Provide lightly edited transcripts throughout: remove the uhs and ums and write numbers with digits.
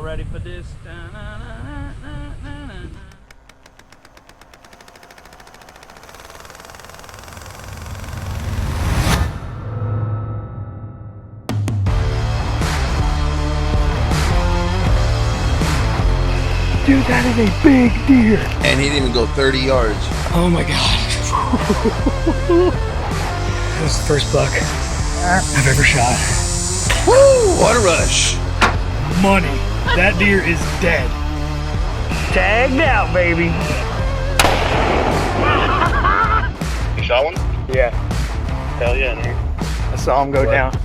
ready for this? Dude, that is a big deer. And he didn't even go 30 yards. Oh my god. That was the first buck I've ever shot. Woo! What a rush. Money. That deer is dead. Tagged out, baby. You shot one? Yeah. Hell yeah, man. I saw him go down.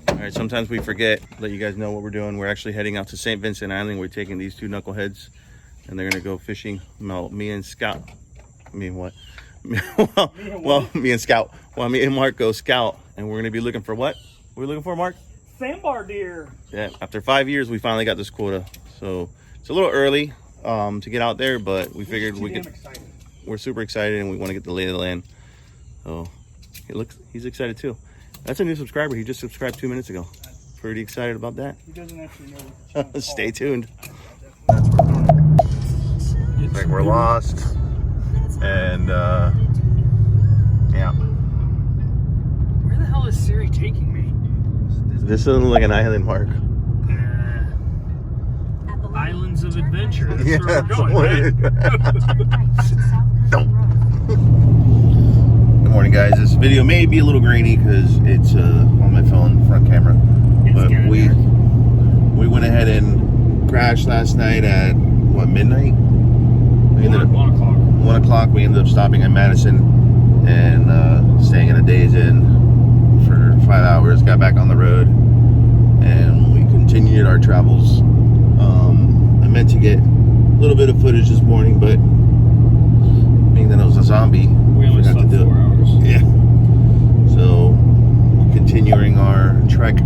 All right, sometimes we forget, let you guys know what we're doing. We're actually heading out to St Vincent Island. We're taking these two knuckleheads and they're gonna go fishing. Well, me and Scout. I mean, what? Me and Scout. Well, me and Mark go scout and we're gonna be looking for what? What are we looking for, Mark? Sambar deer. Yeah, after 5 years, we finally got this quota. So it's a little early to get out there, but we figured we could. We're super excited and we want to get the lay of the land. So he's excited too. That's a new subscriber. He just subscribed 2 minutes ago. Pretty excited about that. He doesn't actually know what the Stay tuned. Like we're lost. And yeah. Where the hell is Siri taking me? This doesn't look like an island, Mark. Islands of Adventure. That's Yeah, where we're going, right? Good morning, guys. This video may be a little grainy because it's on my phone front camera. But we went ahead and crashed last night at what, midnight? We ended up 1 o'clock. 1 o'clock. We ended up stopping in Madison and staying in a Days Inn for 5 hours. Got back on the road and we continued our travels. I meant to get a little bit of footage this morning, but being that it was a zombie, We only forgot to slept do it. 4 hours. Yeah. So we're continuing our trek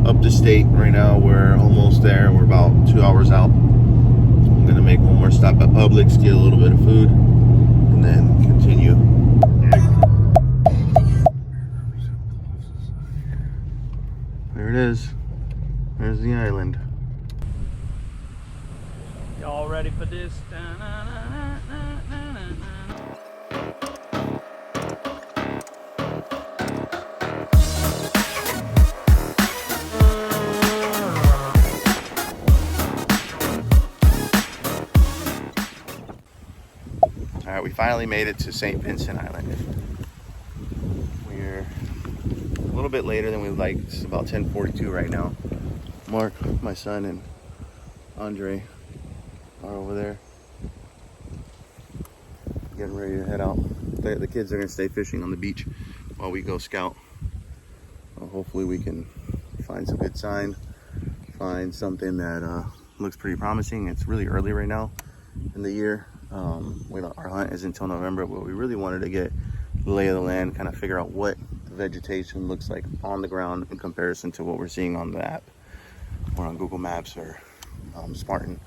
up the state right now. We're almost there. We're about 2 hours out. I'm gonna make one more stop at Publix, get a little bit of food, and then continue. There it is. There's the island. Y'all ready for this? All right, we finally made it to St. Vincent Island. We're a little bit later than we would like. It's about 10:42 right now. Mark, my son, and Andre are over there getting ready to head out. The kids are gonna stay fishing on the beach while we go scout. Hopefully we can find some good sign, find something that looks pretty promising. It's really early right now in the year. Our hunt is until November, but we really wanted to get the lay of the land, kind of figure out what the vegetation looks like on the ground in comparison to what we're seeing on the app or on Google Maps or Spartan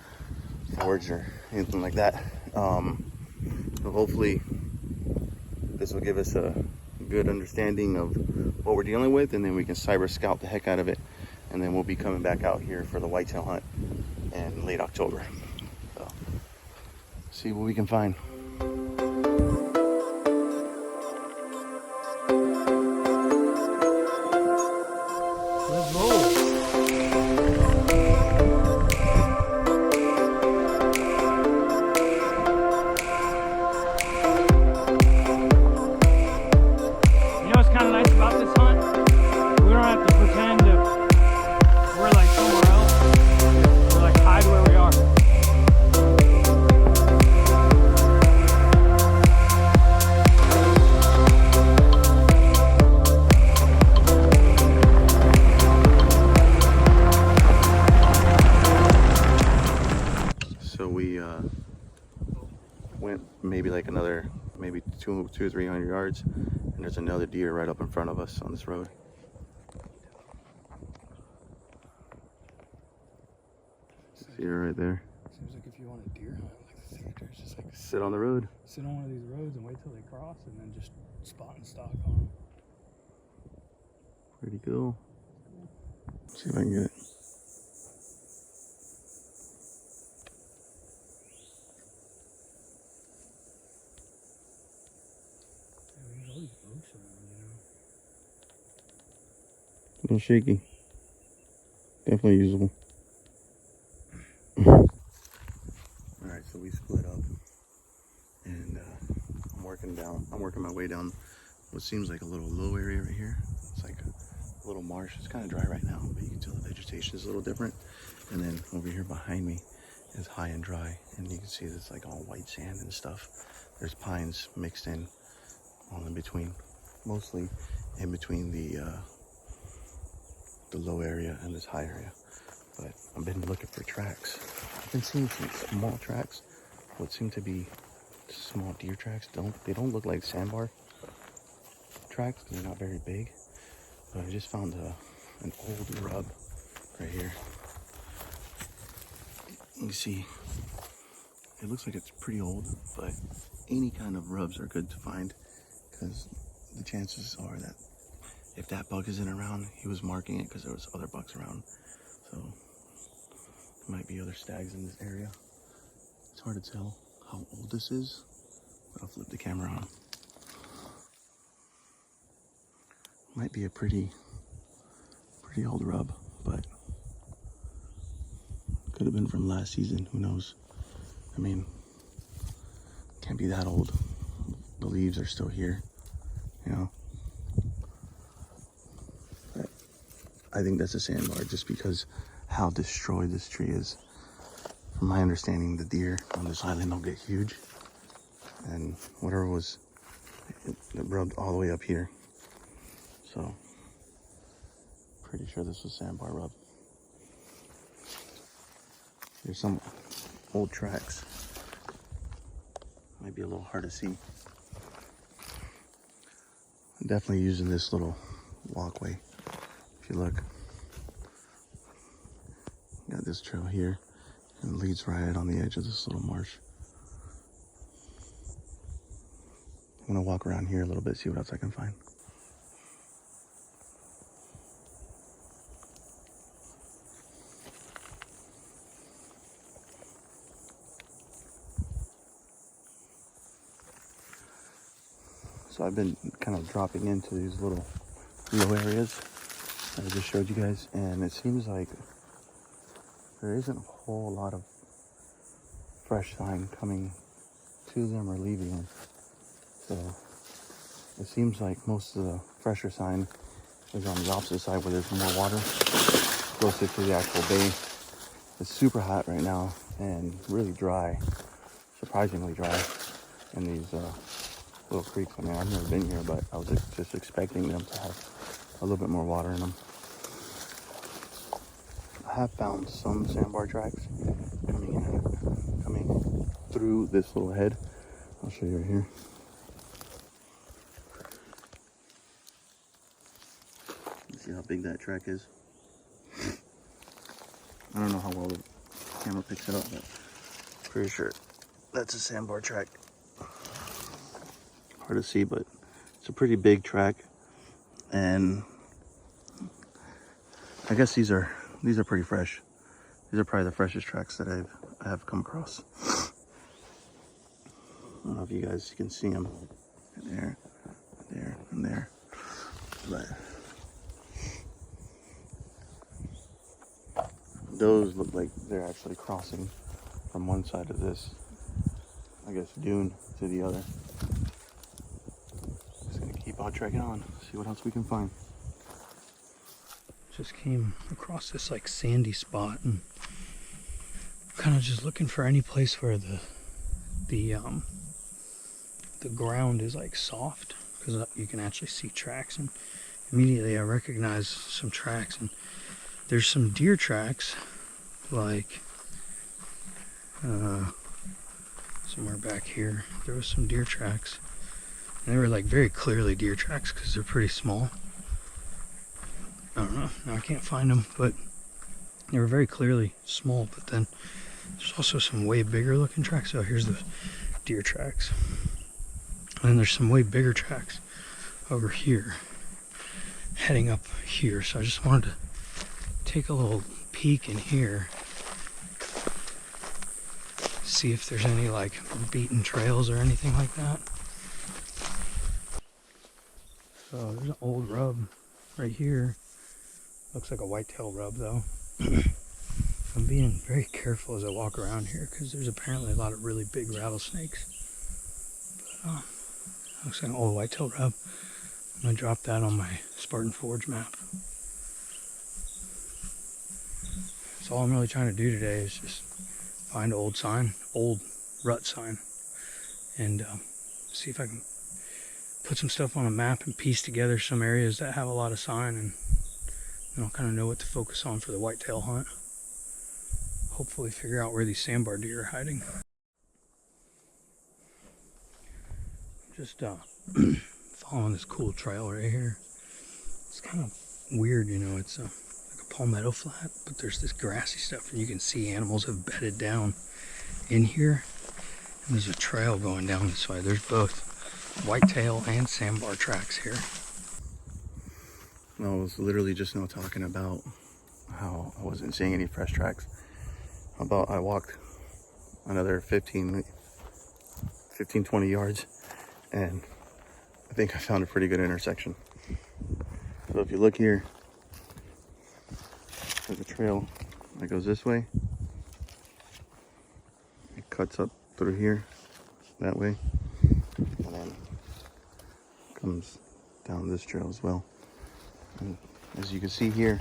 Forge or anything like that. So hopefully this will give us a good understanding of what we're dealing with, and then we can cyber scout the heck out of it, and then we'll be coming back out here for the whitetail hunt in late October. So see what we can find. Went maybe like another two or 300 yards, and there's another deer right up in front of us on this road. See her right there. Seems like if you want a deer hunt, like the theaters, just like Sit on the road. sit on one of these roads and wait till they cross, and then just spot and stock on them. Pretty cool. Let's see if I can get it. There's all these oaks around, you know. A little shaky. Definitely usable. Alright, so we split up. And I'm working my way down what seems like a little low area right here. It's like a little marsh. It's kind of dry right now, but you can tell the vegetation is a little different. And then over here behind me is high and dry, and you can see it's like all white sand and stuff. There's pines mixed in all in between, mostly in between the low area and this high area. But I've been looking for tracks. I've been seeing some small tracks, what seem to be small deer tracks. They don't look like Sambar tracks because they're not very big. But I just found an old rub right here. You see, it looks like it's pretty old, but any kind of rubs are good to find because the chances are that if that buck isn't around, he was marking it because there was other bucks around. So there might be other stags in this area. It's hard to tell how old this is, but I'll flip the camera on. Might be a pretty old rub, but could have been from last season, who knows. I mean, can't be that old. The leaves are still here, you know. But I think that's a sandbar just because how destroyed this tree is. From my understanding, the deer on this island don't get huge, and whatever was, it rubbed all the way up here. So, pretty sure this was sandbar rub. There's some old tracks. Might be a little hard to see. I'm definitely using this little walkway. If you look, got this trail here and it leads right on the edge of this little marsh. I'm gonna walk around here a little bit, see what else I can find. So I've been kind of dropping into these little low areas that I just showed you guys, and it seems like there isn't a whole lot of fresh sign coming to them or leaving them. So it seems like most of the fresher sign is on the opposite side where there's more water, closer to the actual bay. It's super hot right now and really dry, surprisingly dry in these little creeks. I mean, I've never been here, but I was just expecting them to have a little bit more water in them. I have found some sandbar tracks coming through this little head. I'll show you right here. You see how big that track is? I don't know how well the camera picks it up, but pretty sure that's a sandbar track. Hard to see, but it's a pretty big track, and I guess these are pretty fresh. These are probably the freshest tracks that I have come across. I don't know if you guys can see them there, and there, but those look like they're actually crossing from one side of this, I guess, dune to the other. Keep on trekking on, see what else we can find. Just came across this like sandy spot and kind of just looking for any place where the ground is like soft, because you can actually see tracks, and immediately I recognize some tracks, and there's some deer tracks like somewhere back here. There was some deer tracks. And they were like very clearly deer tracks because they're pretty small. I don't know. Now I can't find them, but they were very clearly small. But then There's also some way bigger looking tracks. Oh, here's the deer tracks. And then there's some way bigger tracks over here, heading up here. So I just wanted to take a little peek in here, see if there's any like beaten trails or anything like that. So there's an old rub right here. Looks like a whitetail rub though. I'm being very careful as I walk around here because there's apparently a lot of really big rattlesnakes. But, looks like an old whitetail rub. I'm gonna drop that on my Spartan Forge map. So all I'm really trying to do today is just find an old sign, old rut sign, and see if I can put some stuff on a map and piece together some areas that have a lot of sign, and I'll kind of know what to focus on for the whitetail hunt. Hopefully figure out where these Sambar deer are hiding. Just following this cool trail right here. It's kind of weird, you know, it's like a palmetto flat, but there's this grassy stuff, and you can see animals have bedded down in here. And there's a trail going down this way. There's both whitetail and Sambar tracks here. I was literally just now talking about how I wasn't seeing any fresh tracks. About I walked another 15, 20 yards, and I think I found a pretty good intersection. So if you look here, there's a trail that goes this way. It cuts up through here, that way, and then comes down this trail as well. And as you can see here,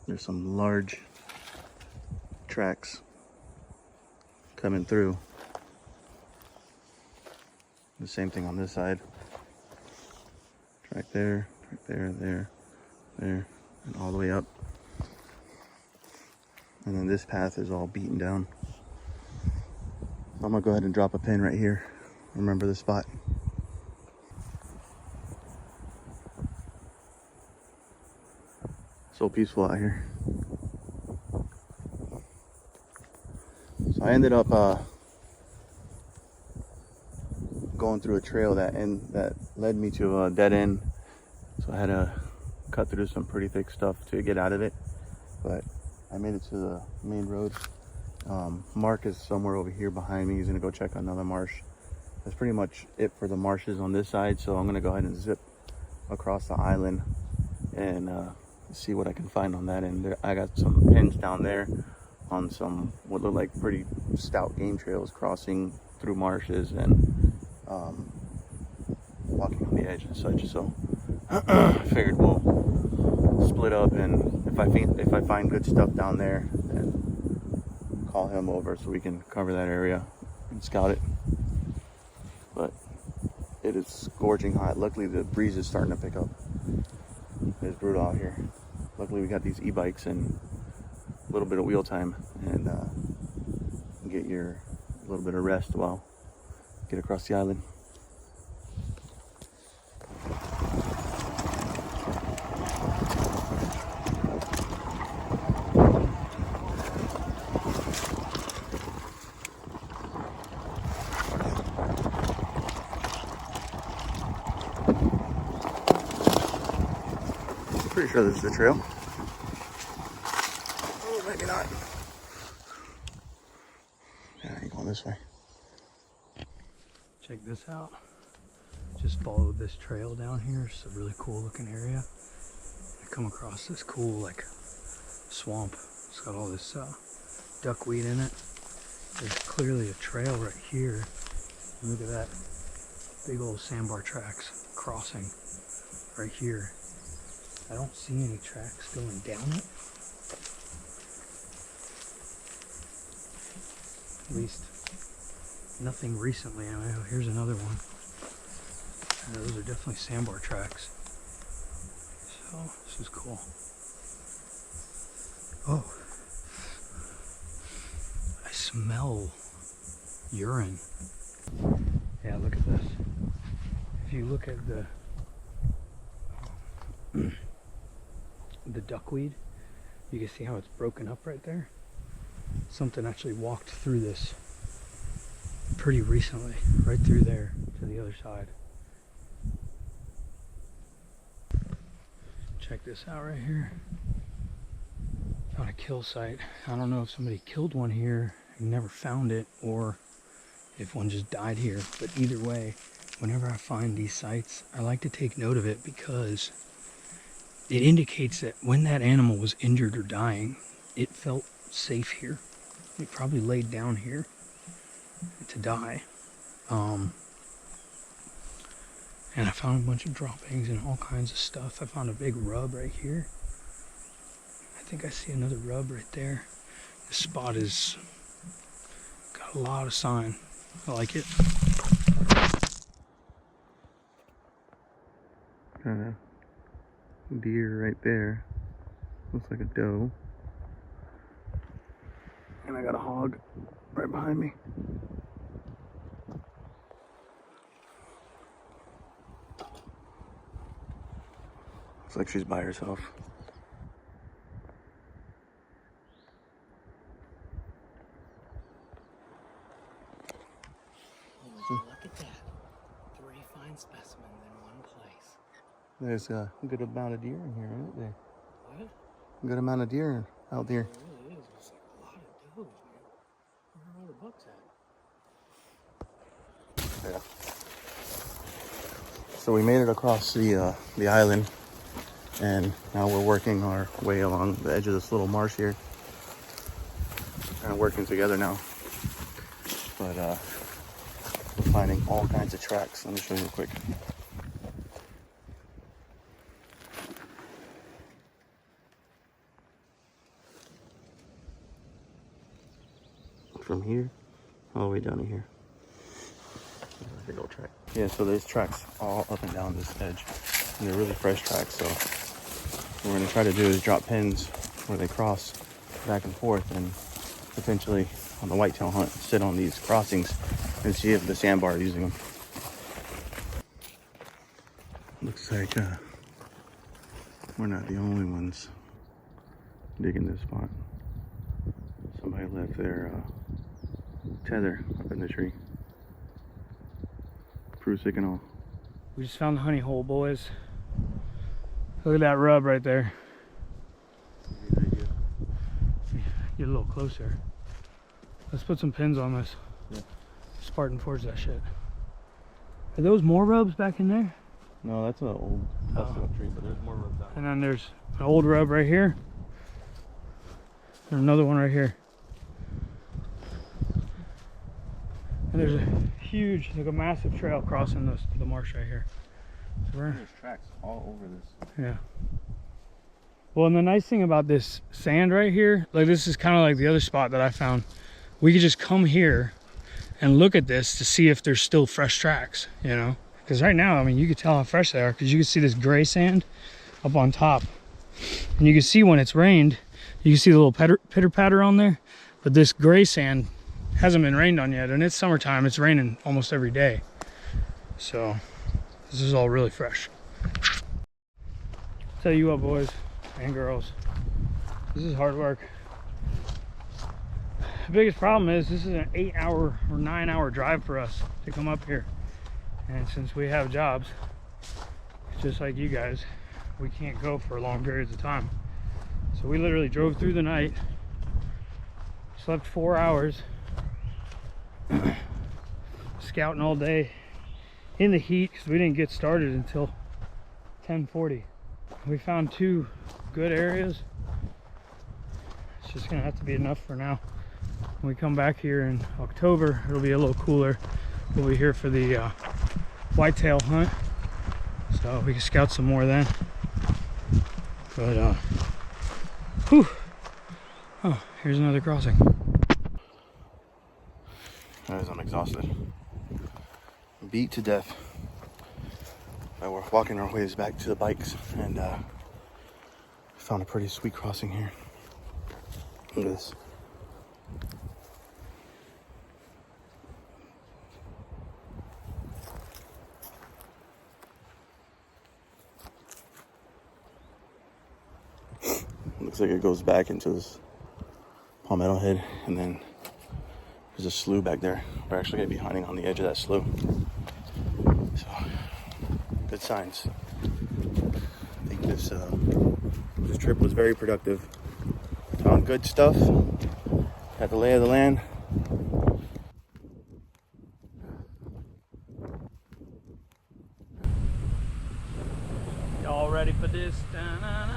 there's some large tracks coming through. The same thing on this side. Track there, there, and all the way up. And then this path is all beaten down. I'm gonna go ahead and drop a pin right here. Remember the spot. So peaceful out here. So I ended up going through a trail that led me to a dead end. So I had to cut through some pretty thick stuff to get out of it. But I made it to the main road. Mark is somewhere over here behind me. He's gonna go check another marsh. That's pretty much it for the marshes on this side. So I'm gonna go ahead and zip across the island and see what I can find on that end. I got some pins down there on some what look like pretty stout game trails crossing through marshes and walking on the edge and such. So I figured we'll split up, and if I find good stuff down there, then call him over so we can cover that area and scout it. But it is scorching hot. Luckily the breeze is starting to pick up. It's brutal out here. Luckily we got these e-bikes and a little bit of wheel time, and get your little bit of rest while get across the island. Pretty sure this is the trail. Oh, maybe not. Yeah, I ain't going this way. Check this out. Just followed this trail down here. It's a really cool looking area. I come across this cool like swamp. It's got all this duckweed in it. There's clearly a trail right here. Look at that. Big old Sambar tracks crossing right here. I don't see any tracks going down it. At least nothing recently. I mean, here's another one. Those are definitely Sambar tracks. So this is cool. Oh, I smell urine. Yeah, look at this. If you look at the duckweed, You can see how it's broken up right there. Something actually walked through this pretty recently, right through there to the other side. Check this out right here. Found a kill site. I don't know if somebody killed one here and never found it, or if one just died here. But either way, whenever I find these sites, I like to take note of it because it indicates that when that animal was injured or dying, it felt safe here. It probably laid down here to die. And I found a bunch of droppings and all kinds of stuff. I found a big rub right here. I think I see another rub right there. This spot is got a lot of sign. I like it. Deer right there. Looks like a doe. And I got a hog right behind me. Looks like she's by herself. Look at that. 3 fine specimens in one place. There's a good amount of deer in here, isn't there? What? A good amount of deer out there. It really is. It's like a lot of does, man. Where are all the bucks at? Yeah. So we made it across the island, and now we're working our way along the edge of this little marsh here. Kind of working together now. But we're finding all kinds of tracks. Let me show you real quick. From here all the way down to here. There's a big old track. Yeah, so there's tracks all up and down this edge, and they're really fresh tracks. So what we're gonna try to do is drop pins where they cross back and forth, and potentially on the whitetail hunt sit on these crossings and see if the sandbar are using them. Looks like we're not the only ones digging this spot. Somebody left their tether up in the tree. Proof stick and all. We just found the honey hole, boys. Look at that rub right there. Get a little closer. Let's put some pins on this. Yeah. Spartan Forge that shit. Are those more rubs back in there? No, that's an old busted up tree, but there's more rubs out. And then there's an old rub right here. And another one right here. And there's a huge, like a massive trail crossing the marsh right here. So There's tracks all over this. yeah. Well, and the nice thing about this sand right here, like this is kind of like the other spot that I found. We could just come here and look at this to see if there's still fresh tracks, you know? Because right now, I mean, you can tell how fresh they are because you can see this gray sand up on top. And you can see when it's rained, you can see the little pitter patter on there. But this gray sand hasn't been rained on yet, and it's summertime. It's raining almost every day. So this is all really fresh. Tell you what, boys and girls, this is hard work. The biggest problem is this is an 8-hour or 9-hour drive for us to come up here. And since we have jobs, just like you guys, we can't go for long periods of time. So we literally drove through the night, slept 4 hours, scouting all day in the heat because we didn't get started until 10:40. We found 2 good areas. It's just gonna have to be enough for now. When we come back here in October, it'll be a little cooler. We'll be here for the whitetail hunt, so we can scout some more then. But whew. Oh, here's another crossing. Guys, I'm exhausted. Beat to death. We're walking our ways back to the bikes, and found a pretty sweet crossing here. Look at this. Looks like it goes back into this Palmetto Head, and then there's a slough back there. We're actually gonna be hunting on the edge of that slough. So, good signs. I think this trip was very productive. Found good stuff. Got the lay of the land. Y'all ready for this? Da-na-na.